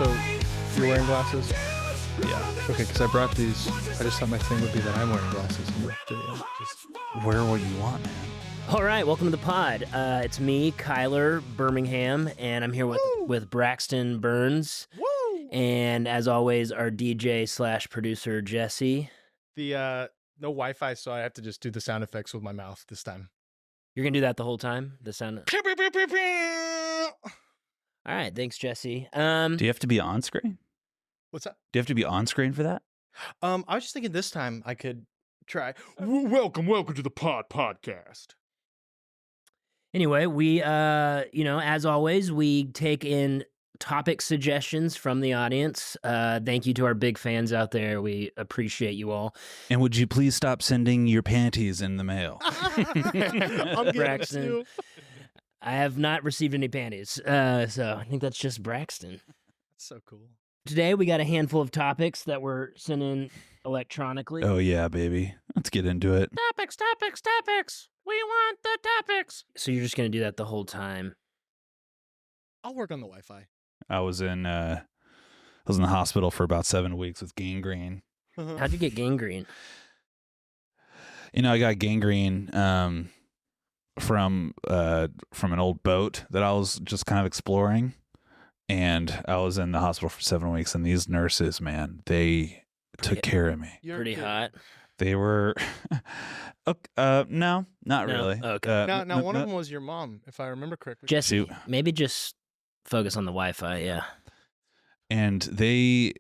So you're wearing glasses? Yeah. Okay, because I brought these. I just thought my thing would be that I'm wearing glasses in the studio. Just Wear what you want, man. All right, welcome to the pod. It's me, Kyler Birmingham, and I'm here with Braxton Burns. woo. And as always, our DJ / producer, Jesse. The no Wi-Fi, so I have to just do the sound effects with my mouth this time. You're going to do that the whole time? The sound. Pew, pew, pew, pew, pew. All right, thanks, Jesse. Do you have to be on screen? What's that? Do you have to be on screen for that? I was just thinking this time I could try. Welcome to the podcast. Anyway, we, as always, we take in topic suggestions from the audience. Thank you to our big fans out there. We appreciate you all. And would you please stop sending your panties in the mail? I'm Braxton. Braxton. I have not received any panties, so I think that's just Braxton. That's so cool. Today, we got a handful of topics that were sent in electronically. Oh, yeah, baby. Let's get into it. Topics. We want the topics. So you're just going to do that the whole time? I'll work on the Wi-Fi. I was in the hospital for about 7 weeks with gangrene. How'd you get gangrene? You know, I got gangrene from an old boat that I was just kind of exploring. And I was in the hospital for 7 weeks, and these nurses, man, they took care of me. Pretty hot. They were, no, not No? really. Okay. Now one of them was your mom, if I remember correctly. Jesse, Shoot. maybe just focus on the Wi-Fi, yeah. And they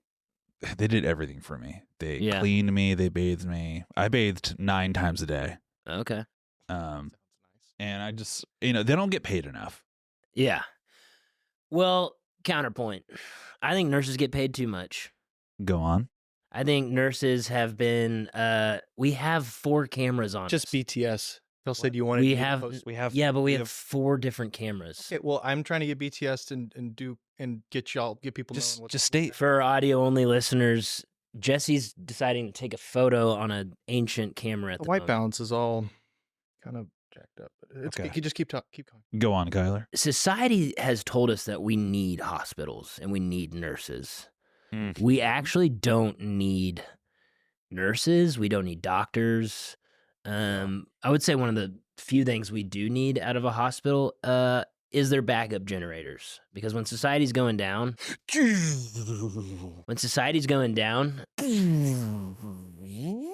did everything for me. They cleaned me, they bathed me. I bathed 9 times a day. Okay. Sounds nice. And I just, they don't get paid enough. Yeah. Well, counterpoint. I think nurses get paid too much. Go on. I think nurses have been, we have 4 cameras on Just us. BTS. They'll say, do you want to We do have- post-" We have, Yeah, but we have 4 different cameras. Okay, well, I'm trying to get BTS and get people just knowing state. For our audio-only listeners, Jesse's deciding to take a photo on an ancient camera at the the white moment. balance is all kind of jacked up. It's Okay. You can just keep going. Go on, Kyler. Society has told us that we need hospitals and we need nurses. Mm. We actually don't need nurses. We don't need doctors. I would say one of the few things we do need out of a hospital is their backup generators. Because when society's going down,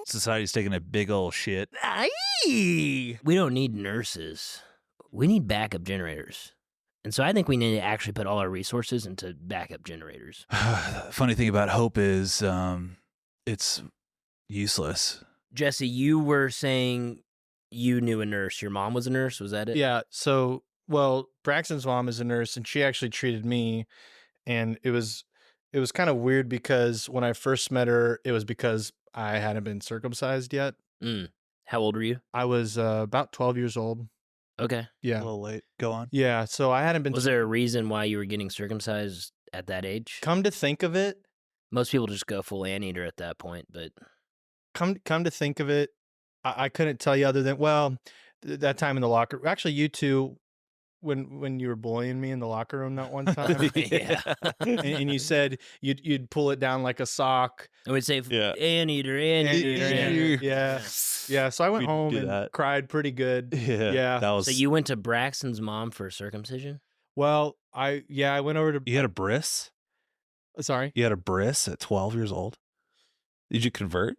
Society's taking a big old shit. we don't need nurses. We need backup generators. And so I think we need to actually put all our resources into backup generators. Funny thing about hope is it's useless. Jesse, you were saying you knew a nurse. Your mom was a nurse. Was that it? Yeah. So, Braxton's mom is a nurse, and she actually treated me, and it was kind of weird because when I first met her, it was because I hadn't been circumcised yet. How old were you? I was about 12 years old. Okay. Yeah. A little late. Go on. Yeah. So I hadn't been. Was there a reason why you were getting circumcised at that age? Come to think of it, Most people just go full anteater at that point, but come to think of it, I couldn't tell you other than that time in the locker. Actually, you two, when you were bullying me in the locker room that one time, yeah. and you said you'd pull it down like a sock. And we'd say Yeah. anteater. Yeah. So I went We'd home do and that. cried pretty good. Yeah. That was. So you went to Braxton's mom for circumcision? Well, I went over to. You had a bris? Sorry. You had a bris at 12 years old? Did you convert?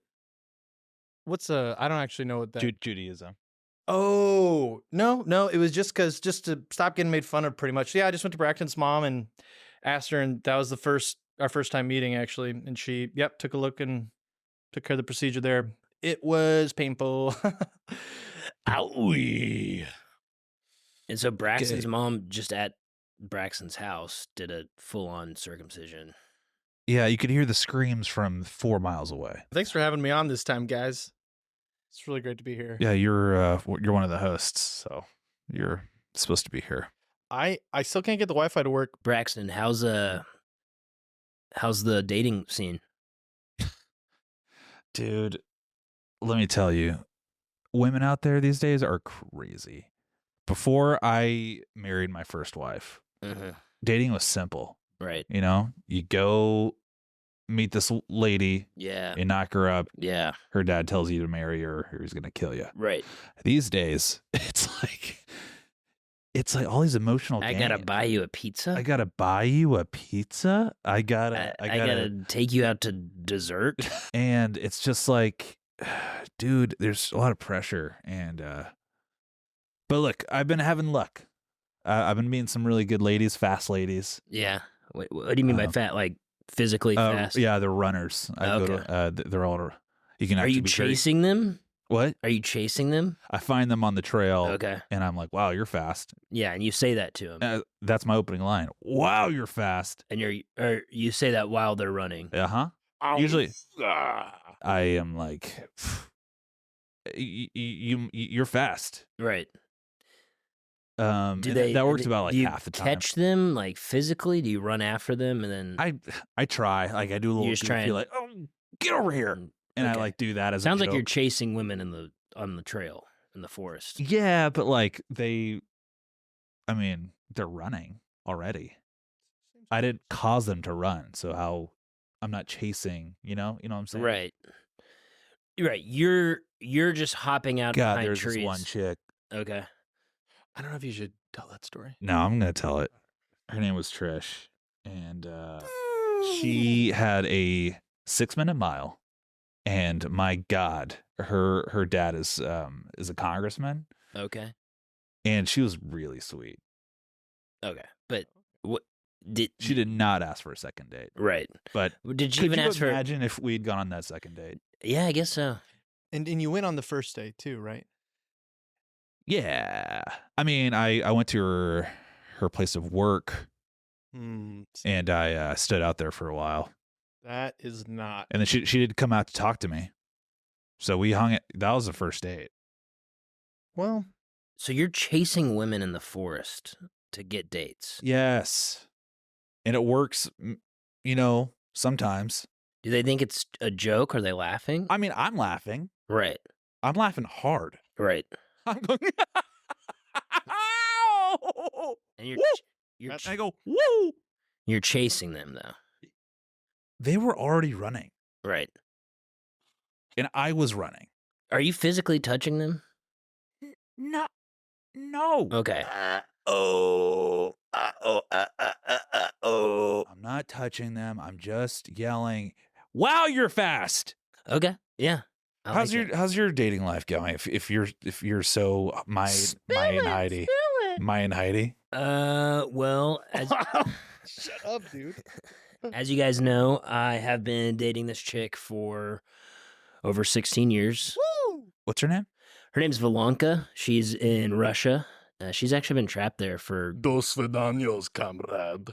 What's I don't actually know what that. Judaism. Oh, no. It was just to stop getting made fun of pretty much. Yeah, I just went to Braxton's mom and asked her, and that was our first time meeting actually. And she, took a look and took care of the procedure there. It was painful. Owie. And so Braxton's mom, just at Braxton's house, did a full-on circumcision. Yeah, you could hear the screams from 4 miles away. Thanks for having me on this time, guys. It's really great to be here. Yeah, you're one of the hosts, so you're supposed to be here. I still can't get the Wi-Fi to work. Braxton, how's the dating scene? Dude, let me tell you, women out there these days are crazy. Before I married my first wife, dating was simple. Right. You know, you go meet this lady, Yeah. you knock her up. Yeah. Her dad tells you to marry her, or he's gonna kill you. Right. These days, it's like all these emotional. I gotta games. buy you a pizza. I gotta buy you a pizza. I I gotta gotta take you out to dessert. and it's just like, dude, there's a lot of pressure. And but look, I've been having luck. I've been meeting some really good ladies, fast ladies. Yeah. What do you mean by fat? Like physically fast? Yeah, they're runners. I go to, they're all. You can. Are actually you be very- chasing them? What? Are you chasing them? I find them on the trail. Okay. And I'm like, wow, you're fast. Yeah, and you say that to them, That's my opening line. Wow, you're fast. and you say that while they're running. Usually, I am like, you're fast. Right. Do Do and they? that works about like do you half the time. catch them like physically? Do you run after them and then? I try. Like I do a little. You just try goofy, and- like, oh, get over here, and I Okay. like do that as. Sounds a like you're joke. chasing women on the trail in the forest. Yeah, but like I mean, they're running already. I didn't cause them to run, so how? I'm not chasing. You know what I'm saying? Right. Right. You're just hopping out God, behind there's trees. this one chick. Okay. I don't know if you should tell that story. No, I'm gonna tell it. Her name was Trish, and she had a 6-minute mile. And my God, her dad is a congressman, Okay. and she was really sweet. Okay. But what did She did not ask for a second date, Right. but Did she could even you ask for? imagine if we'd gone on that second date? Yeah, I guess so. And you went on the first day too, right? Yeah, I mean, I went to her place of work, Hmm. and I stood out there for a while, That is not. and then she did come out to talk to me, so we hung it. That was the first date. Well, So you're chasing women in the forest to get dates. Yes, and it works. Sometimes. Do they think it's a joke? Are they laughing? I mean, I'm laughing. Right. I'm laughing hard. Right. I'm going. Ow! And you're Woo! you're And ch- I go, woo! you're chasing them though. They were already running, Right. and I was running. Are you physically touching them? No. Okay. Oh. I'm not touching them. I'm just yelling, "Wow, you're fast!" Okay. Yeah. I How's like it. how's your dating life going? If you're so my and Heidi. Well, shut up, dude. as you guys know, I have been dating this chick for over 16 years. Woo! What's her name? Her name's Vlanka. She's in Russia. She's actually been trapped there for. Dos vidanios, comrade.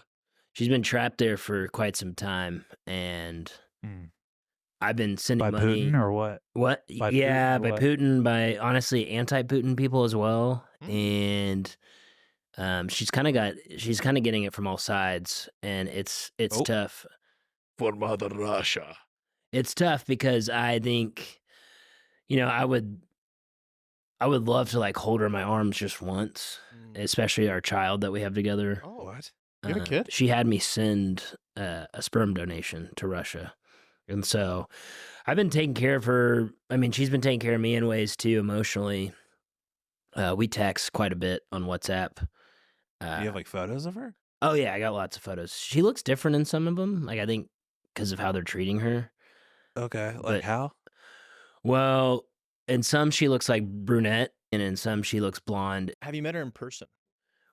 She's been trapped there for quite some time, and Hmm. I've been sending By money. Putin or what? What? By Yeah, Putin or by what? Putin, by honestly anti-Putin people as well, and she's kind of getting it from all sides, and it's Oh. tough. For Mother Russia. It's tough because I think, I would love to like hold her in my arms just once, especially our child that we have together. Oh, What? you got a kid? She had me send a sperm donation to Russia. And so I've been taking care of her. I mean, she's been taking care of me in ways too, emotionally. We text quite a bit on WhatsApp. Do you have like photos of her? Oh, yeah, I got lots of photos. She looks different in some of them. Like, I think because of how they're treating her. Okay, like But- how? Well, in some, she looks like brunette, and in some, she looks blonde. Have you met her in person?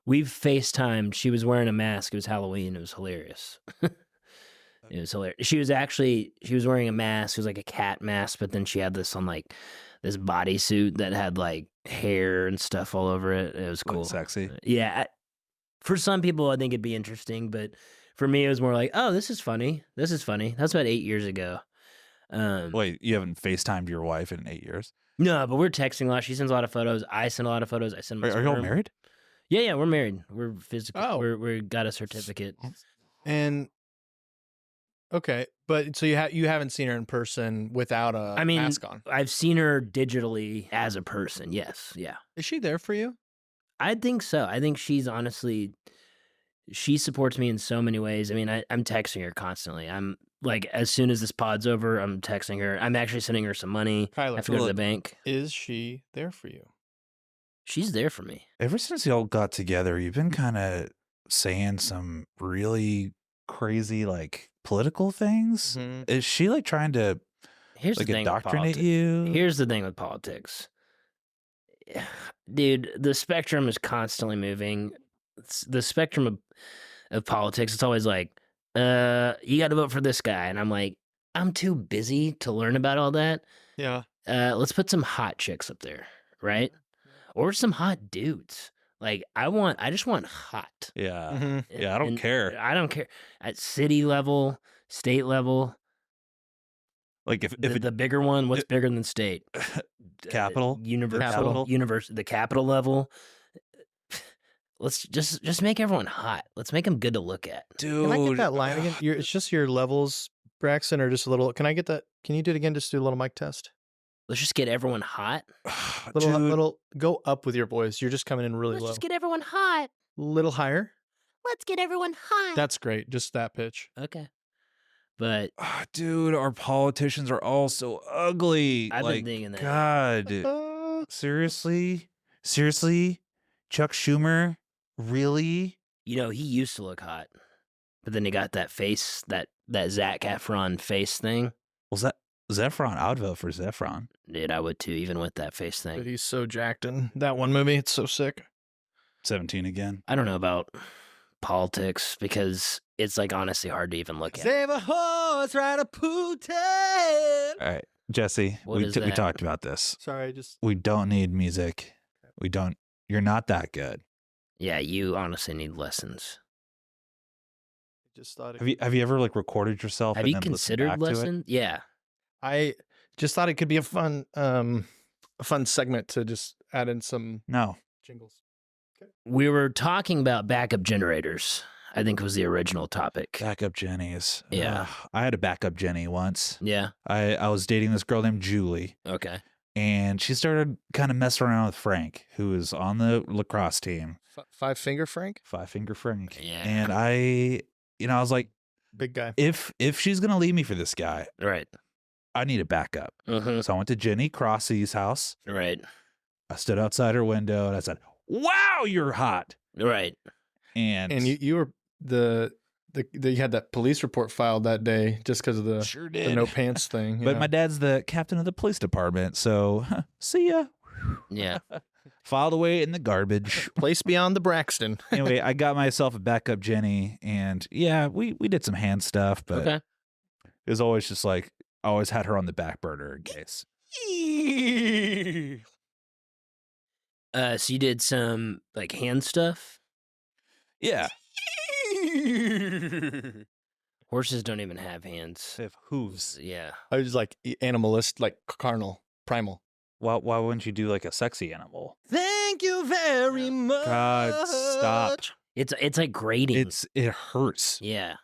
We've FaceTimed. She was wearing a mask. It was Halloween. It was hilarious. It was hilarious. She was wearing a mask. It was like a cat mask, but then she had this on like this bodysuit that had like hair and stuff all over it. It was Look cool. sexy. Yeah. For some people, I think it'd be interesting, but for me, it was more like, oh, this is funny. This is funny. That's about 8 years ago. Wait, you haven't FaceTimed your wife in 8 years? No, but we're texting a lot. She sends a lot of photos. I send a lot of photos. I send my Are y'all sperm. married? Yeah, we're married. We're physical. Oh. We got a certificate. And okay, but so you haven't seen her in person without a I mean, mask on. I've seen her digitally as a person. Yes, yeah. Is she there for you? I think so. I think she's honestly, she supports me in so many ways. I mean, I'm texting her constantly. I'm like, as soon as this pod's over, I'm texting her. I'm actually sending her some money. I Kyler, have to go to the look, bank. is she there for you? She's there for me. Ever since y'all got together, you've been kind of saying some really crazy, like, political things. Mhm. Is she like trying to Here's like the thing with indoctrinate politics. you? Here's the thing with politics. Dude, the spectrum is constantly moving. The spectrum of politics, it's always like, you got to vote for this guy. And I'm like, I'm too busy to learn about all that. Yeah. Let's put some hot chicks up there, right? Or some hot dudes. Like, I just want hot. Yeah. Mhm. Yeah, I don't care. I don't care. At city level, state level, Like if the bigger one, what's bigger than state? Capital? Universal, the capital level. Let's just make everyone hot. Let's make them good to look at. dude, Can I get that line again? It's just your levels, Braxton, or just a little. Can I get that? Can you do it again? Just do a little mic test. Let's just get everyone hot. Little. Go up with your voice. You're just coming in really Let's low. just get everyone hot. Little higher. Let's get everyone hot. That's great. Just that pitch. Okay. But dude, our politicians are all so ugly. I've like, been thinking that. God, seriously, Chuck Schumer, really? You know, he used to look hot, but then he got that face, that Zac Efron face thing. Was that Zephron? I would vote for Zephron. Dude, I would too, even with that face But thing. he's so jacked in that one movie. It's so sick. 17 again. I don't know about politics because it's like honestly hard to even look at. Save a horse, ride a Putin. All right, Jesse, What we is that? talked about this. Sorry, just We don't need music. We don't. You're not that good. Yeah, you honestly need lessons. thought. Have you ever like recorded yourself? Have and you then listened considered back to it? lessons? Yeah. I just thought it could be a fun segment to just add in some No. jingles. We were talking about backup generators. I think was the original topic. Backup Jennies. Yeah. I had a backup Jenny once. Yeah. I was dating this girl named Julie, Okay. and she started kind of messing around with Frank, who was on the lacrosse team. Five Finger Frank, Five Finger Frank. Yeah. And I was like, big guy. if she's gonna leave me for this guy, Right. I need a backup. Mm-hmm. So I went to Jenny Crossy's house. Right. I stood outside her window and I said, "Wow, you're hot." Right. And You were you had that police report filed that day just because of the sure the did. no pants thing. But yeah. my dad's the captain of the police department, so see ya. Yeah. Filed away in the garbage. Place beyond the Braxton. Anyway, I got myself a backup Jenny, and yeah, we did some hand stuff, but Okay. it was always just like I always had her on the back burner in case. So you did some like hand stuff? Yeah, Horses don't even have hands. they have hooves. Yeah. I was like animalist, like carnal, primal. Why wouldn't you do like a sexy animal? Thank you very much. God, stop! It's like grating. It hurts. Yeah.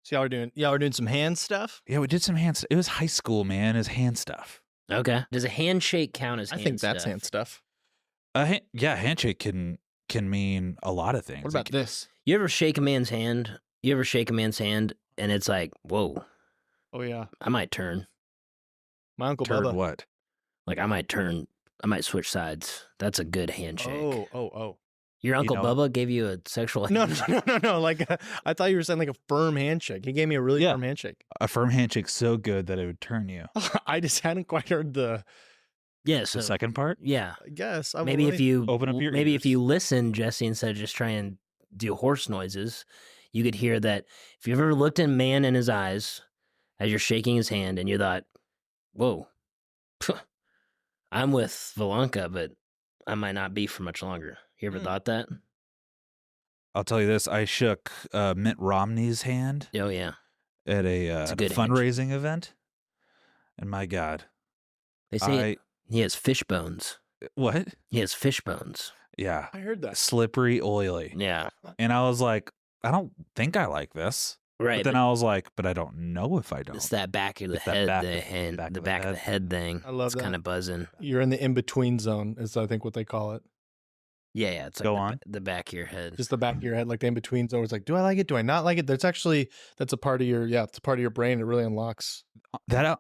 So y'all were doing some hand stuff. Yeah, we did some hand. It was high school, man. It was hand stuff. Okay. Does a handshake count as I hand think that's stuff? hand stuff. Yeah, handshake can mean a lot of things. What about this? You ever shake a man's hand? You ever shake a man's hand and it's like, whoa, Oh yeah, I might turn. my uncle turd Bubba. what? Like I might turn. I might switch sides. That's a good handshake. Oh. Your Uncle know- Bubba gave you a sexual No, handshake? no. Like I thought you were saying like a firm handshake. He gave me a really Yeah. firm handshake. A firm handshake's so good that it would turn you. I just hadn't quite heard the. Yeah. The So second part? yeah. I guess Maybe if you Open up your maybe ears. if you listen, Jesse, instead of just trying to do horse noises, you could hear that. If you've ever looked a man in his eyes as you're shaking his hand, and you thought, "Whoa, I'm with Vlanka, but I might not be for much longer." You ever Hmm. thought that? I'll tell you this: I shook Mitt Romney's hand Oh yeah. at a It's a good fundraising event, and my God, They say he has fish bones. what? He has fish bones. Yeah, I heard that. slippery, oily, Yeah. and I was like, I don't think I like this. Right. But then I was like, but I don't know if I don't. it's that back of the It's that head, back the of- hand, back the of the back of the head. head thing. I love it's that. kind of buzzing. You're in the in between zone, is I think what they call it. Yeah, it's like Go on. the back of your head. Just the back of your head, like the in between zones. Like, do I like it? Do I not like it? That's a part of your it's a part of your brain. It really unlocks. That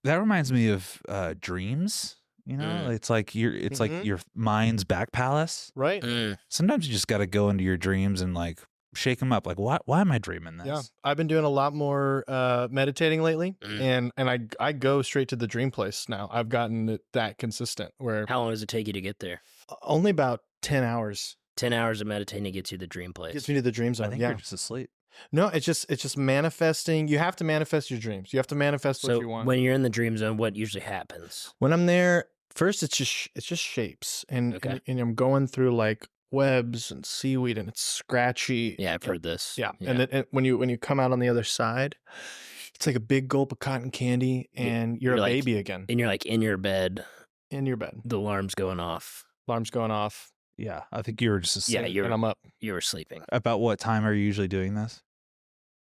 reminds me of dreams. You know, Mm. it's like Mhm. your mind's back palace. Right? Mm. Sometimes you just got to go into your dreams and like shake them up. Like, why am I dreaming this? Yeah. I've been doing a lot more meditating lately, Mm. and I go straight to the dream place now. I've gotten it that consistent where How long does it take you to get there? only about 10 hours 10 hours of meditating gets you to the dream place. gets me to the dream I zone. think Yeah. you're just asleep. No, it's just manifesting. You have to manifest your dreams. You have to manifest what So you want. when you're in the dream zone, what usually happens? When I'm there, first it's just shapes, and Okay. and I'm going through like webs and seaweed, and it's scratchy. Yeah, I've heard this. Yeah, and then when you come out on the other side, it's like a big gulp of cotton candy, and you're a like- baby again and you're like in your bed, in your bed. the alarm's going off. Alarm's going off, Yeah, I think you were just asleep. Yeah, and I'm up. you were sleeping. About what time are you usually doing this?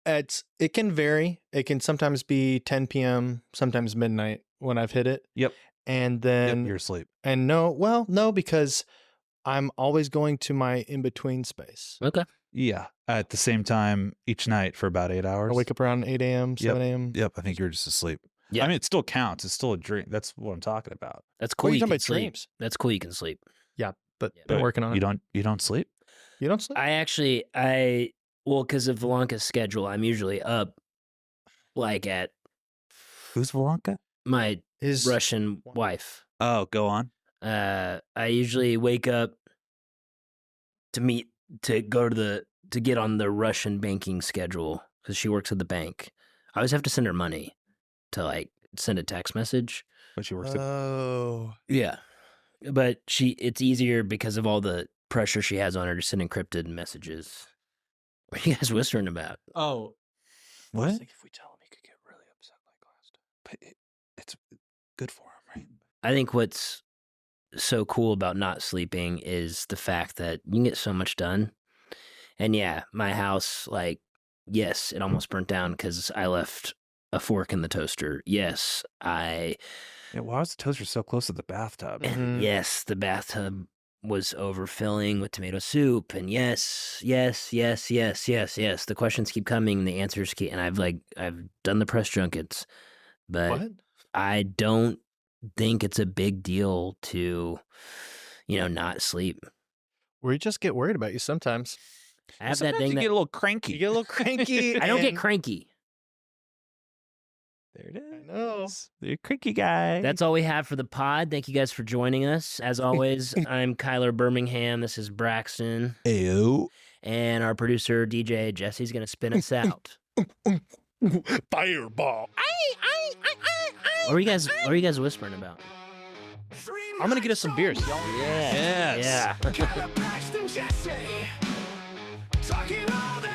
It can vary. It can sometimes be 10 p.m., sometimes midnight when I've hit it. Yep. And then Yep, you're asleep. and no, because I'm always going to my in between space. Okay. Yeah, at the same time each night for about 8 hours. I wake up around 8 a.m., 7 a.m. Yep, I think you're just asleep. Yeah. I mean, it still counts. It's still a dream. That's what I'm talking about. That's What cool. are you You talking can about sleep. dreams? That's cool. You can sleep. But Yeah. been But working on You it. don't sleep? You don't sleep? Well, because of Vlanka's schedule, I'm usually up like at Who's Vlanka? my His Russian wife. Oh, go on. I usually wake up to get on the Russian banking schedule because she works at the bank. I always have to send her money to like send a text message. But she works at Oh. Yeah, but it's easier because of all the pressure she has on her to send encrypted messages. What are you guys whispering about? Oh. What? If we tell him, he could get really upset like last time. But it's good for him, right? I think what's so cool about not sleeping is the fact that you can get so much done. And yeah, my house, like, yes, it almost burnt down because I left a fork in the toaster. Yes, Yeah, why was the toaster so close to the bathtub? Mhm. yes, the bathtub was overfilling with tomato soup. And yes. The questions keep coming, the answers keep, and I've done the press junkets, but What? I don't think it's a big deal to, not sleep. We just get worried about you sometimes. I have that Sometimes thing you that get a little cranky. You get a little cranky. I don't get and- cranky. There it is. I know. You're a cranky guy. That's all we have for the pod. Thank you guys for joining us. As always, I'm Kyler Birmingham. This is Braxton. Ayo. And our producer, DJ Jesse's going to spin us out. Fireball. What are you guys whispering about? I'm gonna get us some beers. Yes. Yeah. Braxton Jesse, talking all the